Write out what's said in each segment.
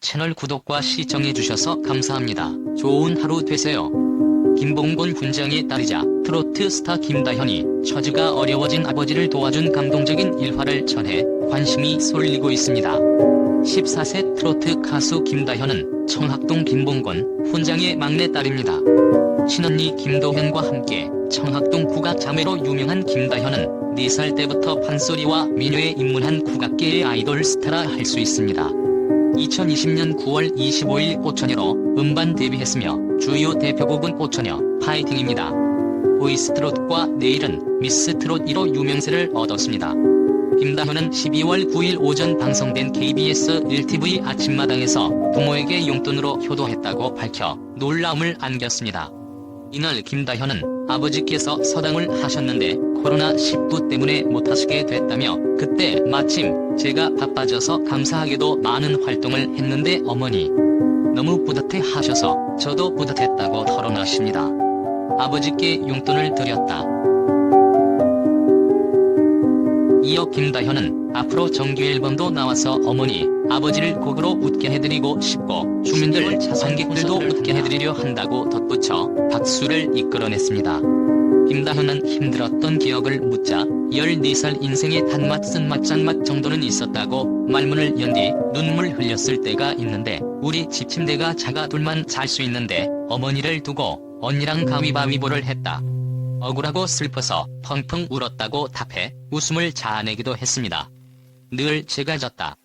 채널 구독과 시청해주셔서 감사합니다. 좋은 하루 되세요. 김봉곤 훈장에 따르자 트로트 스타 김다현이 처지가 어려워진 아버지를 도와준 감동적인 일화를 전해 관심이 쏠리고 있습니다. 14세 트로트 가수 김다현은 청학동 김봉곤 훈장의 막내딸입니다. 친언니 김도현과 함께 청학동 국악 자매로 유명한 김다현은 4살 때부터 판소리와 민요에 입문한 국악계의 아이돌 스타라 할 수 있습니다. 2020년 9월 25일 꽃처녀로 음반 데뷔했으며 주요 대표곡은 꽃처녀, 파이팅입니다. 보이스트롯과 내일은 미스트롯 1호 유명세를 얻었습니다. 김다현은 12월 9일 오전 방송된 KBS 1TV 아침마당에서 부모에게 용돈으로 효도했다고 밝혀 놀라움을 안겼습니다. 이날 김다현은 아버지께서 서당을 하셨는데 코로나19 때문에 못하시게 됐다며 그때 마침 제가 바빠져서 감사하게도 많은 활동을 했는데 어머니 너무 뿌듯해 하셔서 저도 뿌듯했다고 털어놨습니다. 아버지께 용돈을 드렸다. 이어 김다현은 앞으로 정규 앨범도 나와서 어머니, 아버지를 곡으로 웃게 해드리고 싶고 주민들, 관객들도 웃게 해드리려 한다고 덧붙여 박수를 이끌어냈습니다. 김다현은 힘들었던 기억을 묻자 14살 인생의 단맛 쓴맛 짠맛 정도는 있었다고 말문을 연 뒤 눈물 흘렸을 때가 있는데 우리 집 침대가 작아 둘만 잘 수 있는데 어머니를 두고 언니랑 가위바위보를 했다. 억울하고 슬퍼서 펑펑 울었다고 답해 웃음을 자아내기도 했습니다. 늘 제가 졌다.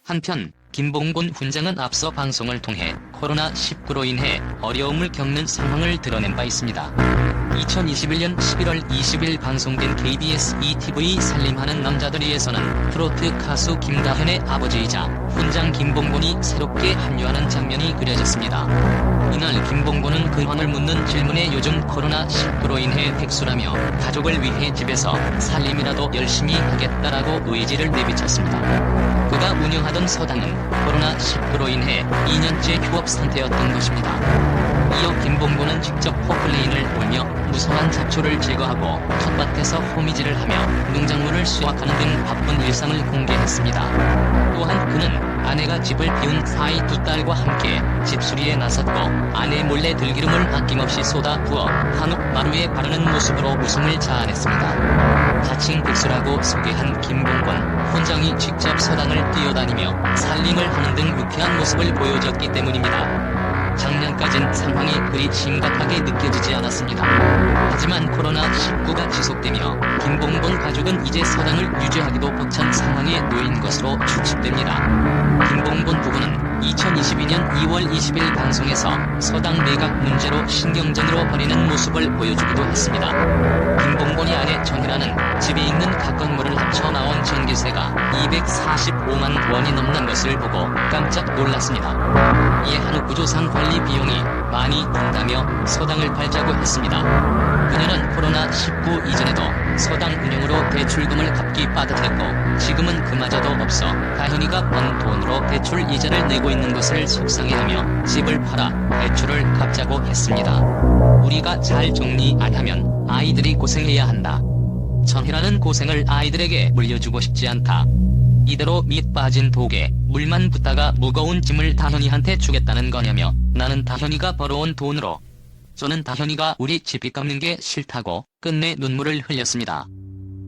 한편 김봉곤 훈장은 앞서 방송을 통해 코로나19로 인해 어려움을 겪는 상황을 드러낸 바 있습니다. 2021년 11월 20일 방송된 KBS ETV 살림하는 남자들이에서는 트로트 가수 김다현의 아버지이자 훈장 김봉곤이 새롭게 합류하는 장면이 그려졌습니다. 이날 김봉곤은 그 황을 묻는 질문에 요즘 코로나19로 인해 백수라며 가족을 위해 집에서 살림이라도 열심히 하겠다라고 의지를 내비쳤습니다. 그가 운영하던 서당은 코로나19로 인해 2년째 휴업 상태였던 것입니다. 이어 김봉곤은 직접 포클레인을 돌며 무성한 잡초를 제거하고 텃밭에서 호미질을 하며 농작물을 수확하는 등 바쁜 일상을 공개했습니다. 또한 그는 아내가 집을 비운 사이 2딸과 함께 집수리에 나섰고 아내 몰래 들기름을 아낌없이 쏟아 부어 한옥 마루에 바르는 모습으로 웃음을 자아냈습니다. 자칭 백수라고 소개한 김봉곤 훈장이 직접 서당을 뛰어다니며 살림을 하는 등 유쾌한 모습을 보여줬기 때문입니다. 작년까진 상황이 그리 심각하게 느껴지지 않았습니다. 하지만 코로나19가 지속되며 김봉곤 가족은 이제 서당을 유지하기도 벅찬 상황에 놓인 것으로 추측됩니다. 김봉곤 부부는 2022년 2월 20일 방송에서 서당 매각 문제로 신경전으로 벌이는 모습을 보여주기도 했습니다. 김봉곤이 아내 전희라는 집에 있는 각 건물을 합쳐 나온 전기세가 245만 원이 넘는 것을 보고 깜짝 놀랐습니다. 이에 한우 구조상 관리 비용이 많이 든다며 서당을 팔자고 했습니다. 그녀는 코로나19 이전에도 서당 운영으로 대출금을 갚기 빠듯했고 지금은 그마저도 없어 다현이가 번 돈으로 대출 이자를 내고 있는 것을 속상해하며 집을 팔아 대출을 갚자고 했습니다. 우리가 잘 정리 안 하면 아이들이 고생해야 한다. 전희라는 고생을 아이들에게 물려주고 싶지 않다. 이대로 밑 빠진 독에 물만 붓다가 무거운 짐을 다현이한테 주겠다는 거냐며 나는 다현이가 벌어온 돈으로 저는 다현이가 우리 집이 갚는 게 싫다고 끝내 눈물을 흘렸습니다.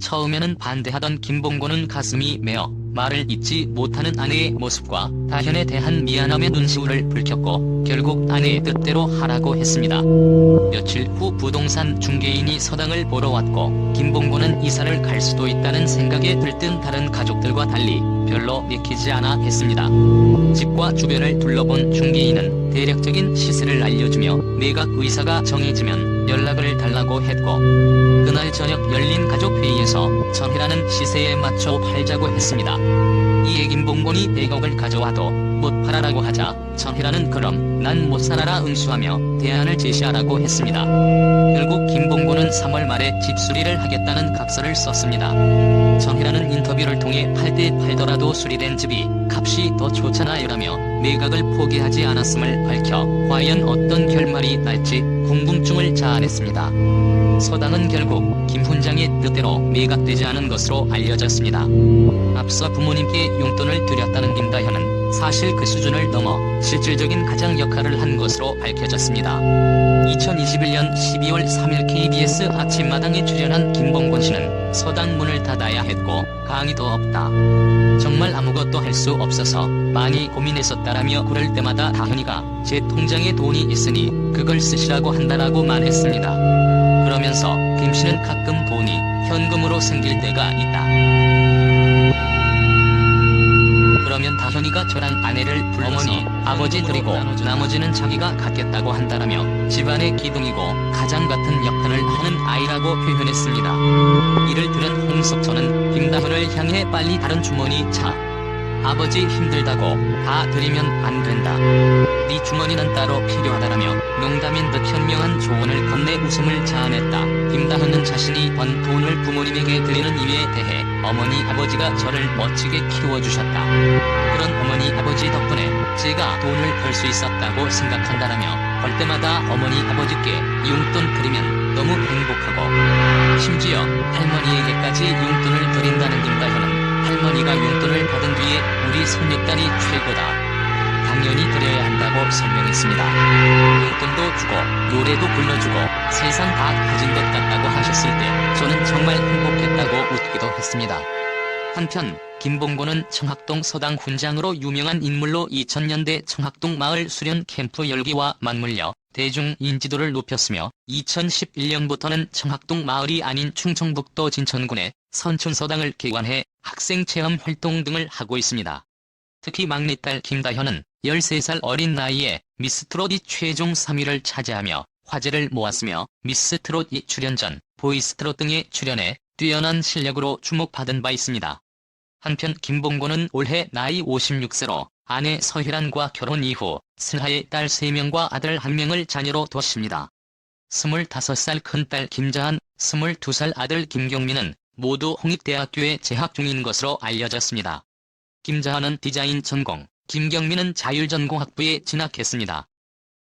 처음에는 반대하던 김봉곤은 가슴이 메어 말을 잇지 못하는 아내의 모습과 다현에 대한 미안함의 눈시울을 붉혔고 결국 아내의 뜻대로 하라고 했습니다. 며칠 후 부동산 중개인이 서당을 보러 왔고 김봉곤은 이사를 갈 수도 있다는 생각에 들뜬 다른 가족들과 달리 별로 믿기지 않아 했습니다. 집과 주변을 둘러본 중개인은 대략적인 시세를 알려주며 매각 의사가 정해지면 연락을 달라고 했고 그날 저녁 열린 가족회의에서 전희라는 시세에 맞춰 팔자고 했습니다. 이에 김봉곤이 100억을 가져와도 못 팔아라고 하자 전희라는 그럼 난 못 살아라 응수하며 대안을 제시하라고 했습니다. 결국 김봉곤은 3월 말에 집 수리를 하겠다는 각서를 썼습니다. 전희라는 인터뷰를 통해 팔 때 팔더라도 수리된 집이 값이 더 좋잖아요라며 매각을 포기하지 않았음을 밝혀 과연 어떤 결말이 날지 궁금증을 자아냈습니다. 서당은 결국 김 훈장의 뜻대로 매각되지 않은 것으로 알려졌습니다. 앞서 부모님께 용돈을 드렸다는 김다현은 사실 그 수준을 넘어 실질적인 가장 역할을 한 것으로 밝혀졌습니다. 2021년 12월 3일 KBS 아침마당에 출연한 김봉곤 씨는 서당 문을 닫아야 했고 강의도 없다. 정말 아무것도 할 수 없어서 많이 고민했었다라며 그럴 때마다 다현이가 제 통장에 돈이 있으니 그걸 쓰시라고 한다라고 말했습니다. 그러면서 김 씨는 가끔 돈이 현금으로 생길 때가 있다. 그러면 다현이가 저랑 아내를 불러서 어머니, 아버지 드리고 나머지는 자기가 갖겠다고 한다라며 집안의 기둥이고 가장 같은 역할을 하는 아이라고 표현했습니다. 이를 들은 홍석천은 김다현을 향해 빨리 다른 주머니 차. 아버지 힘들다고 다 드리면 안 된다. 네 주머니는 따로 필요하다라며 농담인 듯 현명한 조언을 건네 웃음을 자아냈다. 김다현은 자신이 번 돈을 부모님에게 드리는 이유에 대해 어머니 아버지가 저를 멋지게 키워주셨다. 그런 어머니 아버지 덕분에 제가 돈을 벌 수 있었다고 생각한다라며 벌 때마다 어머니 아버지께 용돈 드리면 너무 행복하고 심지어 할머니에게까지 용돈을 드린다는 김다현은 할머니가 용돈을 받은 뒤에 우리 손녀딸이 최고다. 당연히 드려야 한다고 설명했습니다. 용돈도 주고 노래도 불러주고 세상 다 가진 것 같다고 하셨을 때 저는 정말 행복했다고 웃기도 했습니다. 한편 김봉곤은 청학동 서당 훈장으로 유명한 인물로 2000년대 청학동 마을 수련 캠프 열기와 맞물려 대중 인지도를 높였으며 2011년부터는 청학동 마을이 아닌 충청북도 진천군의 선촌서당을 개관해 학생체험 활동 등을 하고 있습니다. 특히 막내딸 김다현은 13살 어린 나이에 미스트롯 2 최종 3위를 차지하며 화제를 모았으며 미스트롯 2 출연 전 보이스트롯 등에 출연해 뛰어난 실력으로 주목받은 바 있습니다. 한편 김봉곤은 올해 나이 56세로 아내 서혜란과 결혼 이후 슬하의 딸 3명과 아들 1명을 자녀로 뒀습니다. 25살 큰딸 김자한, 22살 아들 김경민은 모두 홍익대학교에 재학 중인 것으로 알려졌습니다. 김자한은 디자인 전공, 김경민은 자율전공학부에 진학했습니다.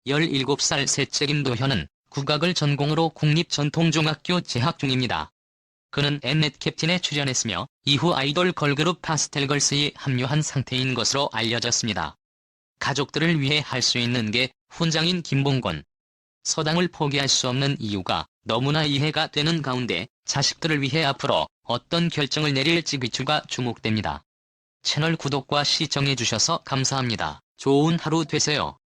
17살 셋째 김도현은 국악을 전공으로 국립전통중학교 재학 중입니다. 그는 엠넷 캡틴에 출연했으며 이후 아이돌 걸그룹 파스텔걸스에 합류한 상태인 것으로 알려졌습니다. 가족들을 위해 할 수 있는 게 훈장인 김봉곤. 서당을 포기할 수 없는 이유가 너무나 이해가 되는 가운데 자식들을 위해 앞으로 어떤 결정을 내릴지 귀추가 주목됩니다. 채널 구독과 시청해주셔서 감사합니다. 좋은 하루 되세요.